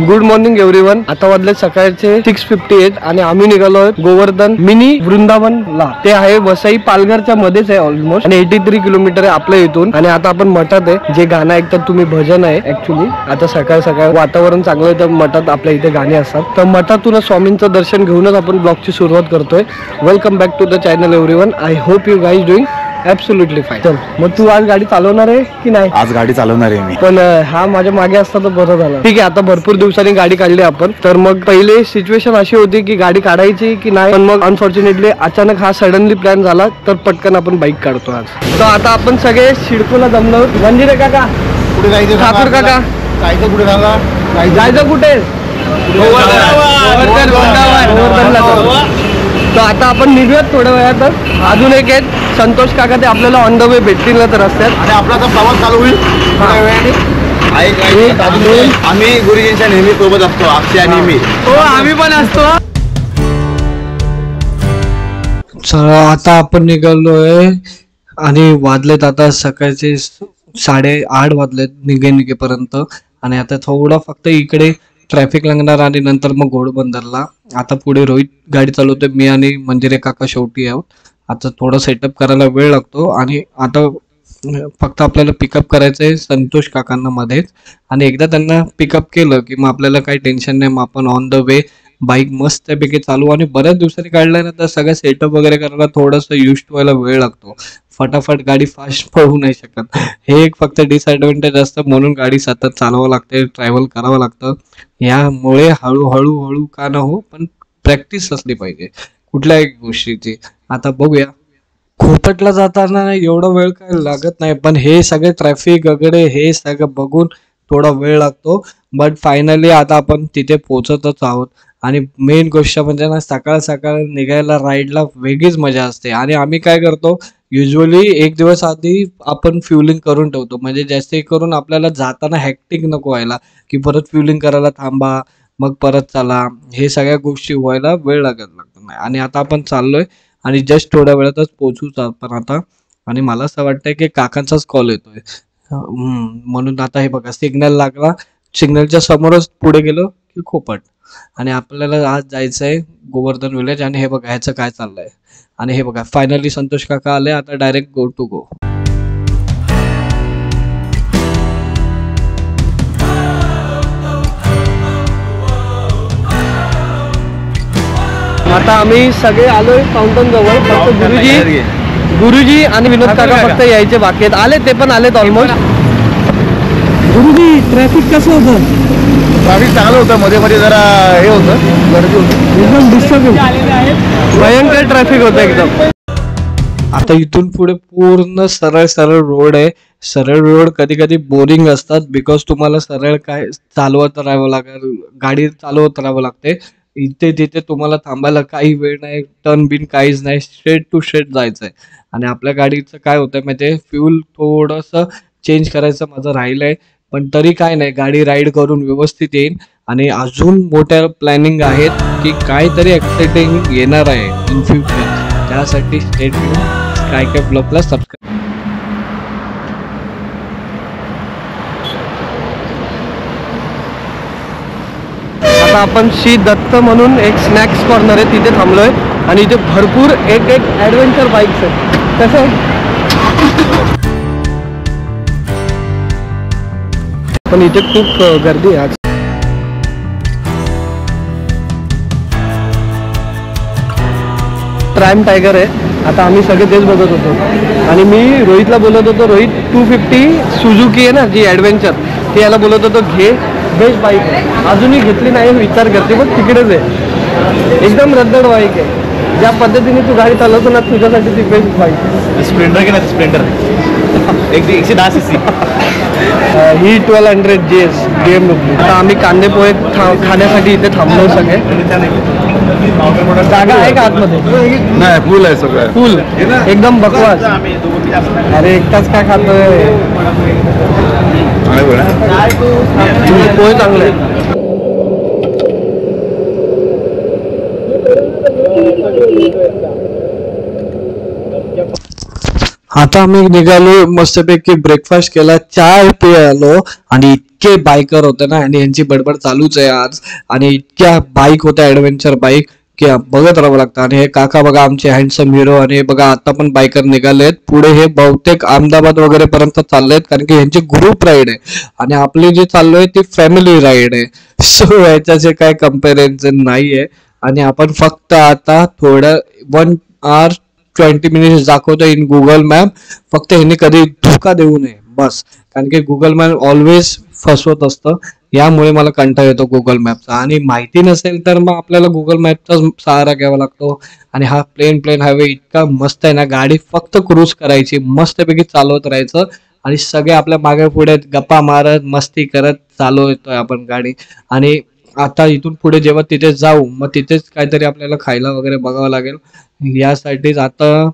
Good morning everyone. आता वाजले सकाळचे 6:58 आणि आम्ही निघालोय गोवर्धन मिनी वृंदावनला. ते आहे वसई पालघरच्या मध्येच आहे ऑलमोस्ट आणि 83 किलोमीटर आहे आपल्या इथून. आणि आता आपण मठात आहे. जे गाणं ऐकतात तुम्ही भजन आहे ऍक्च्युली. आता सकाळ सकाळ वातावरण चांगलं आहे तर मठात आपल्या इथे गाणे असतात. तर मठातूनच स्वामींचं दर्शन घेऊनच आपण ब्लॉगची सुरुवात करतोय. Welcome back to the channel everyone. I hope you guys doing absolutely fine. चल मग तू आज गाडी चालवणार आहे की नाही? आज गाडी चालवणार आहे मी. पण हा माझ्या मागे असता तर बरं झालं. ठीक आहे, आता भरपूर दिवसांनी गाडी काढली आपण. तर मग पहिले सिच्युएशन अशी होती की गाडी काढायची की नाही, पण मग अनफॉर्च्युनेटली अचानक हा सडनली प्लॅन झाला तर पटकन आपण बाईक काढतो आज. तर आता आपण सगळे शिडकोला जमलो. मंदिर काका कुठे जायचं? ठाकूर काका जायचं कुठे? सांगा जायचं कुठे? तर आता आपण निघूयात थोड्या वेळातच. अजून एक आहेत संतोष काका, ते आपल्याला ऑन द वे भेटतील ना तर रस्त्यात. आणि आपला आता प्रवास चालू होईल. आम्ही गुरुजींच्या नेहमी सोबत असतो. अक्षय आणि मी. हो, आम्ही पण असतो. चला आता आपण निघालोय आणि वाजलेत आता सकाळचे 8:30 वाजलेत निघेपर्यंत. आणि आता थोडा फक्त इकडे ट्रॅफिक लागणार आणि नंतर मग घोडबंदरला. आता पुढे रोहित गाडी चालवतोय, मी आणि मंजिरे काका शेवटी आहोत. आता थोडं सेटअप करायला वेळ लागतो आणि आता फक्त आपल्याला पिकअप करायचंय संतोष काकांना मध्येच. आणि एकदा त्यांना पिकअप केलं की मग आपल्याला काही टेन्शन नाही. मग आपण ऑन द वे बाईक मस्तपैकी चालू. आणि बऱ्याच दिवसांनी काढलाय ना तर सगळं सेटअप वगैरे करायला थोडंसं युज्ड व्हायला वेळ लागतो. फटाफट गाडी फास्ट पळवू नाही शकत. हे एक फक्त डिसएडव्हान्टेज असतं, म्हणून गाडी सतत चालवावं लागते, ट्रॅव्हल करावं लागतं. यामुळे हळूहळू हळू का न हो, पण प्रॅक्टिस असली पाहिजे कुठल्याही गोष्टीची. आता बघूया. खोपटला जाताना एवढा वेळ काय लागत नाही, पण हे सगळे ट्रॅफिक वगैरे हे सगळं बघून थोडा वेळ लागतो. बट फायनली आता आपण तिथे पोहोचतच आहोत. आणि मेन गोष्ट म्हणजे ना, सकाळ सकाळ निघायला राईडला वेगळीच मजा असते. आणि आम्ही काय करतो, युजली एक दिवस आधी आपण फ्युलिंग करून ठेवतो, म्हणजे जास्ती करून आपल्याला जाताना हॅक्टिक नको व्हायला की परत फ्युलिंग करायला थांबा मग परत चला. हे सगळ्या गोष्टी व्हायला वेळ लागत नाही. आणि आता आपण चाललोय आणि जस्ट थोड्या वेळातच पोहोचूच आपण आता. आणि मला असं वाटतंय की काकांचाच कॉल येतोय, म्हणून आता हे बघा सिग्नल लागला. सिग्नलच्या समोरच पुढे गेलो की खोपट. आणि आपल्याला आज जायचंय गोवर्धन विलेज. आणि हे बघा ह्याचं काय चाललंय. आणि हे बघा फायनली संतोष काका आले. आता डायरेक्ट गो टू गो. आता आम्ही सगळे आलोय फाउंटन जवळ. फक्त गुरुजी आणि विनोद काका फक्त यायचे बाकी आहेत. आले, ते पण आलेत ऑलमोस्ट. गुरुजी ट्रॅफिक कसं होतं? ट्रॅफिक चांगलं होतं, मध्ये मध्ये जरा हे होतं, गर्दी होती, एकदम डिस्टर्बिंग, भयंकर ट्रॅफिक होतं एकदम. आता इथून पुढे पूर्ण सरळ सरळ रोड आहे. सरळ रोड कधी कधी बोरिंग असतात, बिकॉज तुम्हाला सरळ काय चालवत राहावं लागेल, गाडी चालवत राहावं लागते. इथे तिथे तुम्हाला थांबायला काही वेळ नाही, टर्न बिन काहीच नाही, स्ट्रेट टू स्ट्रेट जायचंय. आणि आपल्या गाडीचं काय होतंय माहितीये, फ्यूल थोडंसं चेंज करायचं माझं राहिलंय. पण तरी काय नाही, गाडी राईड करून व्यवस्थित येईल. आणि अजून मोठ्या प्लॅनिंग आहेत की काहीतरी एक्साइटिंग येणार आहे इन फ्युचर. त्यासाठी स्टे ट्यून, स्काय कॅप ब्लॉगला सबस्क्राईब. आता आपण श्री दत्त म्हणून एक स्नॅक्स कॉर्नर आहे, तिथे थांबलोय. आणि इथे भरपूर एक ॲडव्हेंचर बाईक्स आहेत. कसं पण इथे खूप गर्दी आहे आज. ट्रायम टायगर आहे. आता आम्ही सगळे तेच बघत होतो. आणि मी रोहितला बोलत होतो, रोहित 250 सुझुकी आहे ना जी ॲडव्हेंचर, ती याला बोलत होतो घे, बेस्ट बाईक आहे. अजूनही घेतली नाही, विचार करते, पण तिकडेच आहे. एकदम रद्दड बाईक आहे. ज्या पद्धतीने तू गाडी चालवतो ना, तुझ्यासाठी ती बेस्ट बाईक. स्प्लेंडर की नाही? स्प्लेंडर 110 cc ही 1200 GS BMW. आता आम्ही कांदे पोहे खाण्यासाठी इथे थांबलो सगळे. जागा आहे का आतमध्ये? नाही, फुल आहे सगळं, फुल एकदम बकवास. अरे एकटाच काय खातोय? पोहे चांगले. आता आम्ही निघालो, मस्तपैकी ब्रेकफास्ट केला, चाय प्यायलो आणि इतके बायकर होते ना आणि यांची बडबड चालूच आहे आज. आणि इतक्या बाईक होत्या ऍडव्हेंचर बाईक की बघत राहावं लागतं. आणि हे काका बघा आमचे हँडसम हिरो, आणि हे बघा आता पण बायकर निघालेत पुढे. हे बहुतेक अहमदाबाद वगैरे पर्यंत चाललेत कारण की यांची ग्रुप राईड आहे आणि आपली जी चाललोय ती फॅमिली राईड आहे. सो याच्याचे काय कम्पॅरिझन नाहीये. आणि आपण फक्त आता थोडं 1 hour 20 minutes दाखवतो इन गुगल मॅप. फक्त ह्यांनी कधी धोका देऊ नये बस, कारण की गुगल मॅप ऑलवेज फसवत असतं. यामुळे मला कंटाळा येतो गुगल मॅपचा. आणि माहिती नसेल तर मग आपल्याला गुगल मॅपचा सहारा घ्यावा लागतो. आणि हा प्लेन हायवे इतका मस्त आहे ना, गाडी फक्त क्रूज करायची, मस्तपैकी चालवत राहायचं आणि सगळे आपल्या मागे पुढे गप्पा मारत मस्ती करत चालवतोय आपण गाडी. आणि आता इथून पुढे जेव्हा तिथे जाऊ मग तिथेच काहीतरी आपल्याला खायला वगैरे बघावं लागेल. यासाठीच आता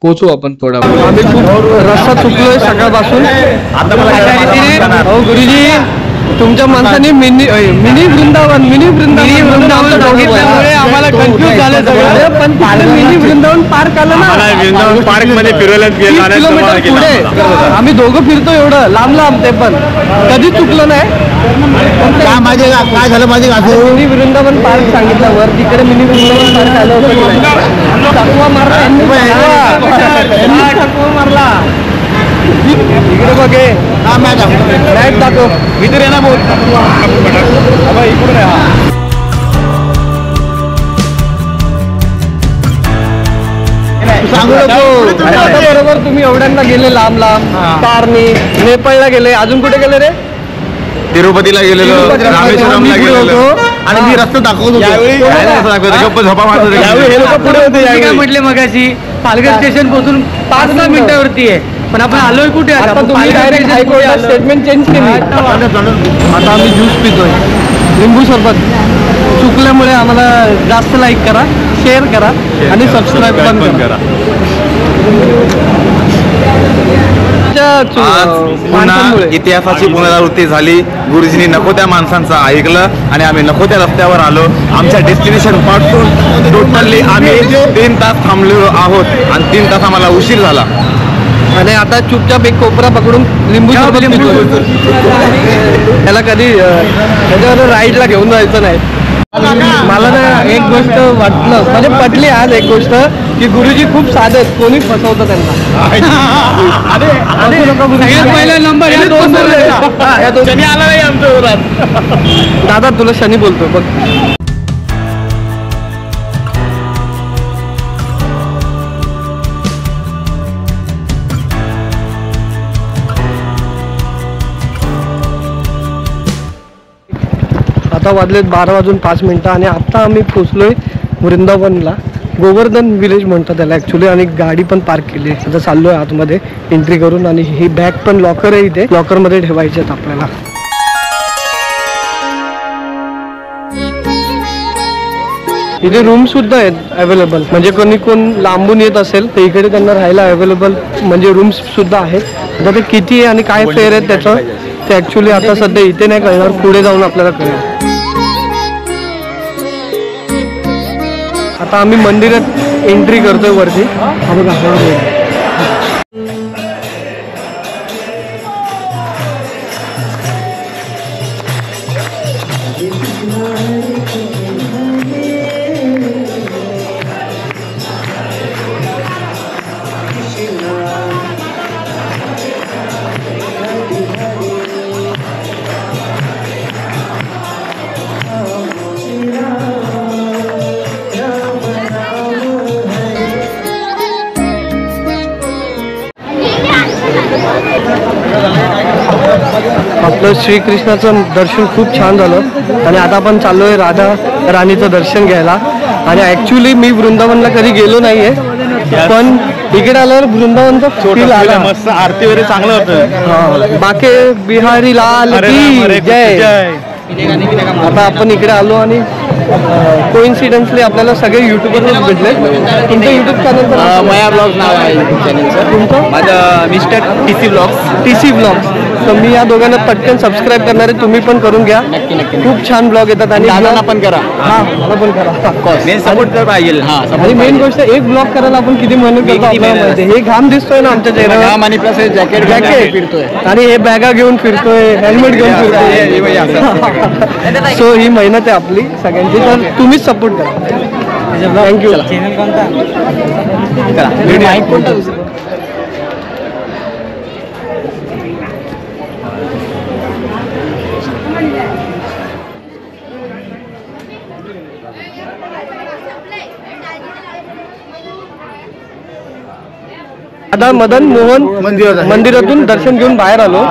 पोचू आपण थोडा. आम्ही खूप रस्ता चुकलोय सकाळपासून. हो गुरुजी, तुमच्या माणसाने मिनी वृंदावन आम्हाला कन्फ्युज झालं सगळं. पण मिनी वृंदावन पार्क आलं ना, पार्क मध्ये फिरायला किलोमीटर पुढे आम्ही दोघं फिरतो एवढं लांब ते पण कधी चुकलं नाही. काय झालं माझे मिनी वृंदावन पार्क सांगितलं वर, तिकडे मिनी वृंदावन पार्क आलं होतं. चकवा मारला इकडे बघे, मॅच दाखव इथे रे ना बोल इकडून सांगू नको. बरोबर तुम्ही एवढ्यांना गेले लांब कारनी, नेपाळला गेले, अजून कुठे गेले रे? तिरुपतीला गेलेलो, रामेश्वरमला गेलेलो आणि मी रस्ता दाखवतो. झोपा मारतो. हे लोक पुढे होते. काय म्हटले मगाशी पालघर स्टेशन पासून 5-6 मिनिटावरती आहे, पण आपण आलोय कुठे? आता तुम्ही डायरेक्ट हायकोर्टात स्टेटमेंट चेंज केली. आता आम्ही ज्यूस पितोय, लिंबू सरबत. चुकल्यामुळे आम्हाला जास्त लाईक करा, शेअर करा आणि सबस्क्राईब पण करा. पुन्हा इतिहासाची पुनरावृत्ती झाली. गुरुजींनी नको त्या माणसांचं ऐकलं आणि आम्ही नको त्या रस्त्यावर आलो. आमच्या डेस्टिनेशन पासून टोटली आम्ही 3 तास थांबलो आहोत आणि 3 तास आम्हाला उशीर झाला. आणि आता चुपचाप एक कोपरा पकडून लिंबू त्याला कधी त्याच्यावर राईडला घेऊन जायचं नाही. मला ना एक गोष्ट वाटलं, म्हणजे पटली आज एक गोष्ट, की गुरुजी खूप साधे आहेत, कोणी फसवतं त्यांना. पहिला नंबर दादा तुला शनी बोलतो बघ. आता वाजलेत 12:05 आणि आता आम्ही पोचलोय वृंदावनला. गोवर्धन विलेज म्हणतात त्याला ॲक्च्युली. आणि गाडी पण पार्क केली. आता चाललोय आतमध्ये एंट्री करून. आणि ही बॅग पण लॉकर आहे, इथे लॉकरमध्ये ठेवायचे आहेत आपल्याला. इथे रूम सुद्धा आहेत अवेलेबल, म्हणजे कोण लांबून येत असेल तर इकडे त्यांना राहायला अवेलेबल म्हणजे रूम्स सुद्धा आहेत. आता ते किती आहे आणि काय फेअर आहे त्याचं ते ॲक्च्युली आता सध्या इथे नाही कळणार, पुढे जाऊन आपल्याला कळेल. आता आम्ही मंदिरात एंट्री करतोय वरती. हा बघा आपलं श्रीकृष्णाचं दर्शन खूप छान झालं. आणि आता आपण चाललोय राधा राणीचं दर्शन घ्यायला. आणि ॲक्च्युली मी वृंदावनला कधी गेलो नाहीये, पण इकडे आल्यावर वृंदावनचा फील आला. मस्त आरती वगैरे चांगलं होतं. बाके बिहारी लाल की जय. आता आपण इकडे आलो आणि कोइन्सिडन्सली आपल्याला सगळे युट्यूबरच भेटले. तुमचं युट्यूब चॅनल माया ब्लॉग्स नाव आहे युट्यूब चॅनलचं. तुमचं? माझं mister TC blogs. TC blogs. तर मी या दोघांना पटकन सबस्क्राईब करणार आहे, तुम्ही पण करून घ्या. खूप छान ब्लॉग येतात आणि पण करा. हा मला पण करा. मेन सपोर्ट तर पाहिजे. आणि मेन गोष्ट एक ब्लॉग करायला आपण किती मेहनत करतो आपल्याला माहिती आहे. हे घाम दिसतोय ना आमच्या चेहऱ्यावर आणि प्लस जॅकेट फिरतोय आणि हे बॅगा घेऊन फिरतोय, हेल्मेट घेऊन फिरतोय. सो ही मेहनत आहे आपली सगळ्यांची, तर तुम्हीच सपोर्ट करा. थँक्यू. चॅनल कोणता? आता मदन मोहन मंदिरातून दर्शन घेऊन बाहेर आलो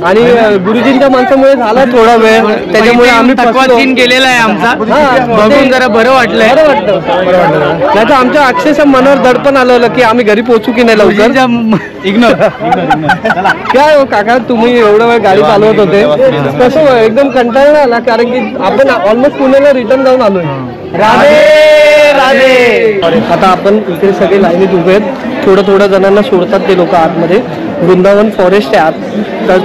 आणि गुरुजींच्या माणसामुळे झाला थोडा वेळ, त्याच्यामुळे आम्ही सीन गेलेला आहे आमचा, बघून जरा बरं वाटलंय. नाही तर आमच्या अक्षरशः मनावर दडपण आलं की आम्ही घरी पोहोचू की नाही लवकर. इग्नोर काय हो काका, तुम्ही एवढा वेळ गाडी चालवत होते, कसं एकदम कंटाळा आला कारण की आपण ऑलमोस्ट पुण्याला रिटर्न जाऊन आलोय. राधे राधे. आता आपण इकडे सगळे लाईनीत उभे आहेत, थोडं जणांना सोडतात ते लोक आतमध्ये. वृंदावन फॉरेस्ट आहे आत, तर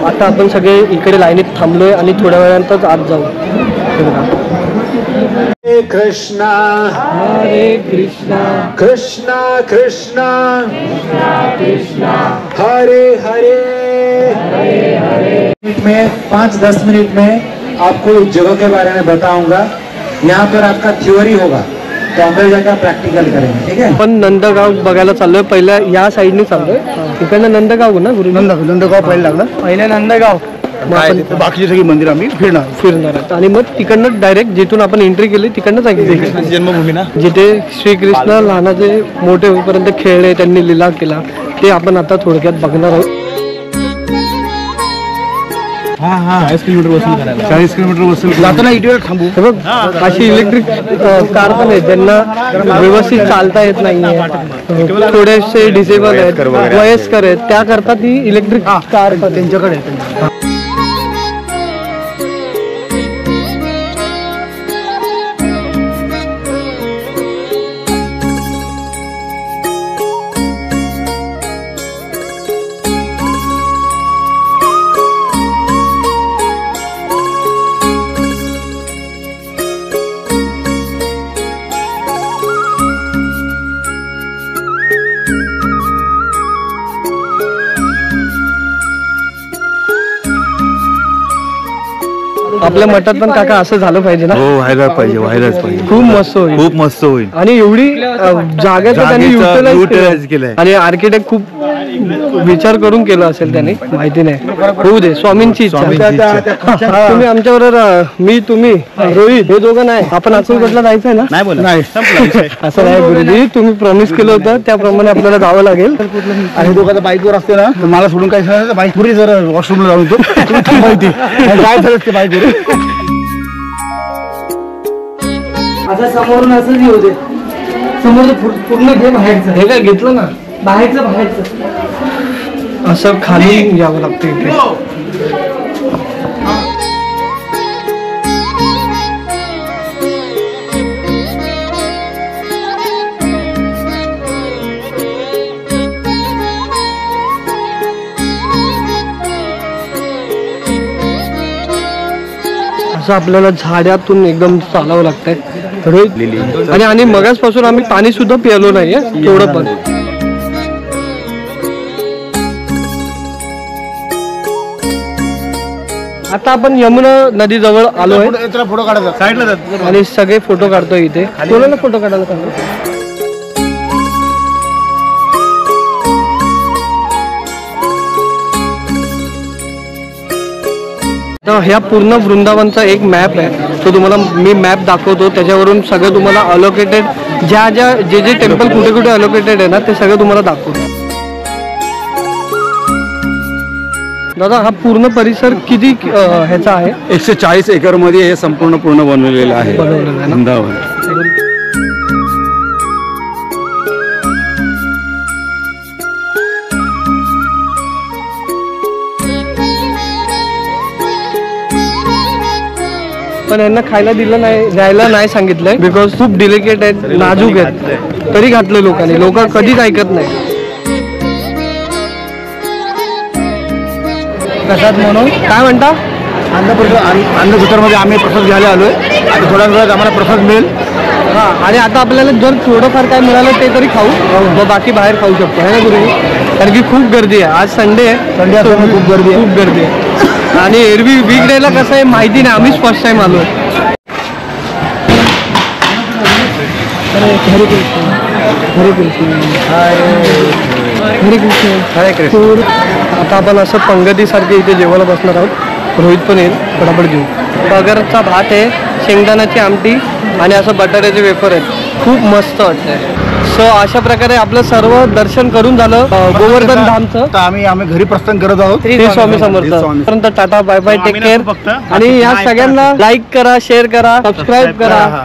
आता आपण सगळे इकडे लाईनीत थांबलोय आणि थोड्या वेळानंतरच आत जाऊ. हरे कृष्णा कृष्णा कृष्णा हरे हरे. में 5-10 मिनट में आपको इस जगह के बारे में बताऊंगा. यहाँ पर आपका थ्योरी होगा, तो अंदर जाकर प्रॅक्टिकल करेंगे. ठीक आहे. आपण नंदगाव बघायला चाललोय. पहिल्या या साईडने चाललोय, इकडनं नंदगाव ना गुरु. नंदगाव पहिलं लागलं, पहिल्या नंदगाव. बाकीची सगळी मंदिर आम्ही फिरणार आणि मग तिकडनं डायरेक्ट जिथून आपण एंट्री केली तिकडनं जायचं जन्मभूमी ना, जिथे श्रीकृष्ण लहानाचे मोठे होईपर्यंत खेळले, त्यांनी लीला केला, ते आपण आता थोडक्यात बघणार आहोत. 40 किलोमीटर वसूल जाताना इथे थांबू. हे बघ, अशी इलेक्ट्रिक कार पण आहे ज्यांना व्यवस्थित चालता येत नाहीये, थोडेसे डिसेबल आहेत, वयस्कर आहेत, त्याकरता ती इलेक्ट्रिक कार त्यांच्याकडे. आपल्या मठात पण काका असं झालं पाहिजे ना. हो व्हायला पाहिजे. खूप मस्त होईल, खूप मस्त होईल. आणि एवढी जागेचं त्यांनी युटिलाइज केलंय आणि आर्किटेक्ट खूप विचार करून केलं असेल त्याने, माहिती नाही. होऊ दे, स्वामींची इच्छा. तुम्ही आमच्याबरोबर, मी तुम्ही रोहित हे दोघं नाही, आपण अक्कलकोटला जायचंय ना. नाही असं नाही गुरुजी, तुम्ही प्रॉमिस केलं होतं त्याप्रमाणे आपल्याला जावं लागेल. आणि दोघांचा बाईकवर असते ना, तर मला सोडून काय बाईकवर जरा वॉशरूमला जाऊन येतो माहिती काय झालं ते बाईकवर. आता समोरून असंच येऊ दे, समोर पूर्ण घे बाहेरचं. हे काय घेतलं ना, बाहेरचं असं खाली यावं लागतं इथे. असं आपल्याला झाडातून एकदम चालावं लागतंय. आणि मगाचपासून आम्ही पाणी सुद्धा पिलो नाहीये थोडं पण. आता आपण यमुना नदी जवळ आलोय, फोटो काढायचा साईडला जात आणि सगळे फोटो काढतोय इथे. कोणाला फोटो काढायला सांगू. तर ह्या पूर्ण वृंदावनचा एक मॅप आहे, तो तुम्हाला मी मॅप दाखवतो. त्याच्यावरून सगळं तुम्हाला अलोकेटेड जे टेम्पल कुठे कुठे अलोकेटेड आहे ना, ते सगळं तुम्हाला दाखवतो. दादा, हा पूर्ण परिसर किती ह्याचा आहे? 140 एकर मध्ये हे संपूर्ण बनवलेलं आहे वृंदावन. पण यांना खायला दिलं नाही, द्यायला नाही सांगितलंय, बिकॉज खूप डिलिकेट आहेत, नाजूक आहेत, तरी घातलं लोकांनी. लोक कधीच ऐकत नाही. प्रसाद म्हणून. काय म्हणता? अन्नछत्रमध्ये आम्ही प्रसाद घ्यायला आलोय. आता थोड्या वेळात आम्हाला प्रसाद मिळेल. हां, आणि आता आपल्याला जर थोडंफार काय मिळालं ते तरी खाऊ, मग बाकी बाहेर खाऊ शकतो है ना गुरुजी? कारण की खूप गर्दी आहे. आज संडे आहे, संडे असल्यामुळे खूप गर्दी आहे. खूप गर्दी आहे. आणि एरवी वीकडेला कसं आहे माहिती नाही, आम्हीच फर्स्ट टाइम आलो आहे. हरे कृष्ण हरे कृष्ण हरे कृष्ण हरे कृष्ण. आता आपण असं पंगतीसारखे इथे जेवायला बसणार आहोत. रोहित पण येईल, फटाफट घेऊ. बगरचा भात आहे, शेंगदाण्याची आमटी आणि असं बटाट्याचे वेफर आहेत. खूप मस्त वाटतंय. सो अशा प्रकारे आपलं सर्व दर्शन करून झालं गोवर्धन धामचं. तर आम्ही घरी प्रस्थान करत आहोत. श्री स्वामी समर्थ. पर्यंत tata, bye bye, take care. आणि या सगळ्यांना लाईक करा, शेअर करा, सबस्क्राईब करा.